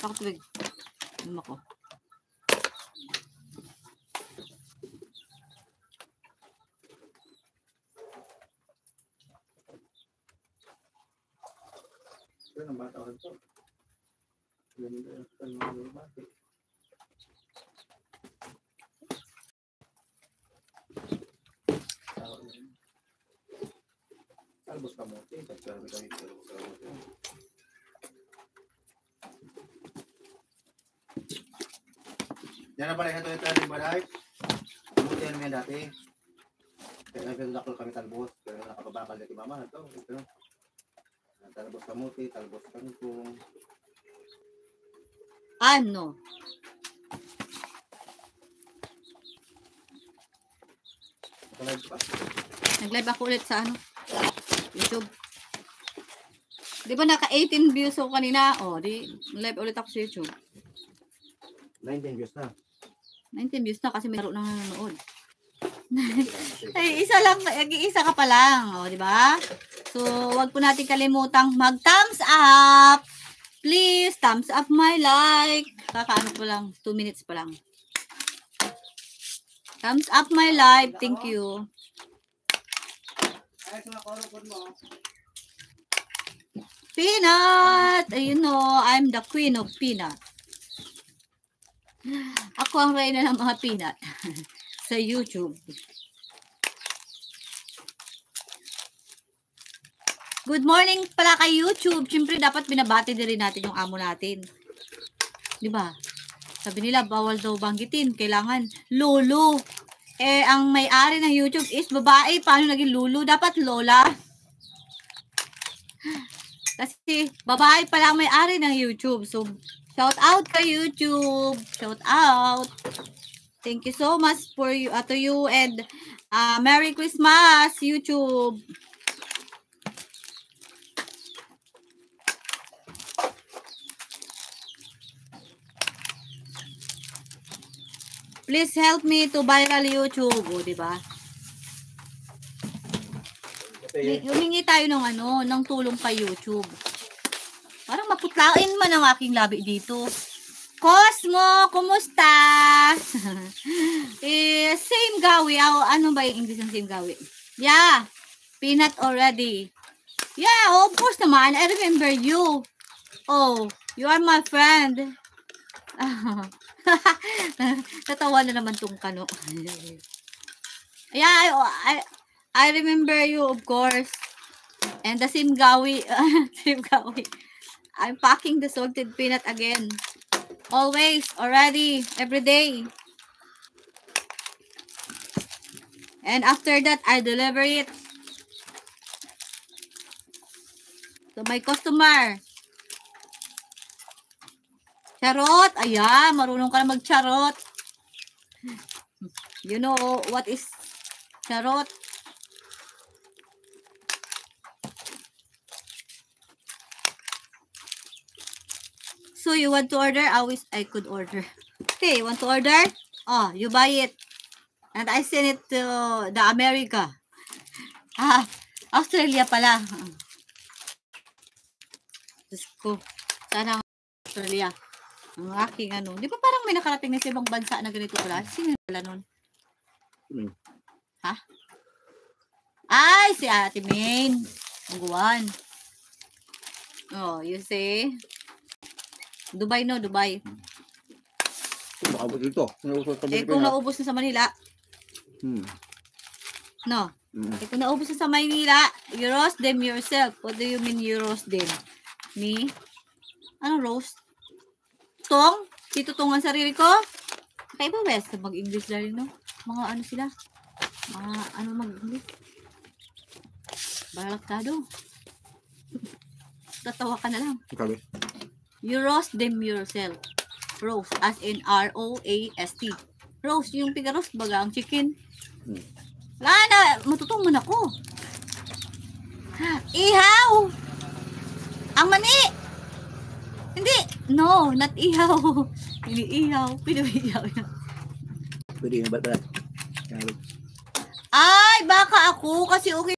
Pakatubig. Luma ko. Ito ang bata ko ito. Ganda yung bata. Talbos kamote. Yan na pala ito yung balay. Kamote yan may dati. Kaya nagdakol kami talbos. Kaya nakapabakal na mama. Ito. Talbos kamote, talbos kangkong. Ano? Nag-live pa? Nag-live ako ulit sa ano? YouTube. Di ba naka 18 views ako kanina? O, di live ulit ako sa YouTube. 19 views na. 19 views na kasi may laro na nanonood. Ay, isa ka pa lang. O, di ba? So, wag po natin kalimutang mag-thumbs up. Please, thumbs up my like. Kakaano po lang, 2 minutes pa lang. Thumbs up my live. Thank you. Peanut! You know, I'm the queen of peanut. Ako ang reyna ng mga peanut sa YouTube. Good morning pala kay YouTube. Siyempre, dapat binabati din rin natin yung amo natin. Diba? Sabi nila, bawal daw banggitin. Kailangan lolo. Eh, ang may-ari ng YouTube is babae. Paano naging lolo? Dapat lola. Kasi, babae pala ang may-ari ng YouTube. So, shout out kay YouTube. Shout out. Thank you so much for you, to you and Merry Christmas, YouTube. Please help me to viral YouTube, o, diba? Humingi tayo ng ng tulong kay YouTube. Parang maputlain man ang aking labi dito. Cosmo, kumusta? Same gawi. Ano ba yung English ng same gawi? Yeah, peanut already. Yeah, of course naman. I remember you. Oh, you are my friend. Tatawa na naman tong kano. Yeah, I remember you, of course. And the same gawi. Same gawi. I'm packing the salted peanut again. Always, already, every day. And after that, I deliver it to my customer. Charot. Ayan, marunong ka na mag-charot. You know what is charot? So, you want to order? I could order. Okay, you want to order? Oh, you buy it. And I send it to the America. Australia pala. Diyos ko. Sana Australia. Ang aking Di ba parang may nakarating na sa ibang bansa na ganito pala? Sino pala nun? Ha? Ay, si Ate Main. Ang guwan. Oh, you see? Dubai, no? Dubai. Makabot dito. Kung naubos na sa Manila. No? Kung naubos na sa Manila, you roast them yourself. What do you mean you roast them? Me? Anong roast? Tong? Titutong ang sarili ko? Kaya ba best mag-English lang, no? Mga ano sila? Mga ano mag-English? Balaktado. Tatawa ka na lang. Okay. You roast them yourself. Roast, as in R-O-A-S-T. Roast, yung piga-roast baga ang chicken. Wala na, matutong man ako. Ihaw! Ang mani! Hindi! No, not ihaw. Hindi ihaw. Pwede ba ihaw yan? Pwede nga ba? Ay, baka ako kasi okay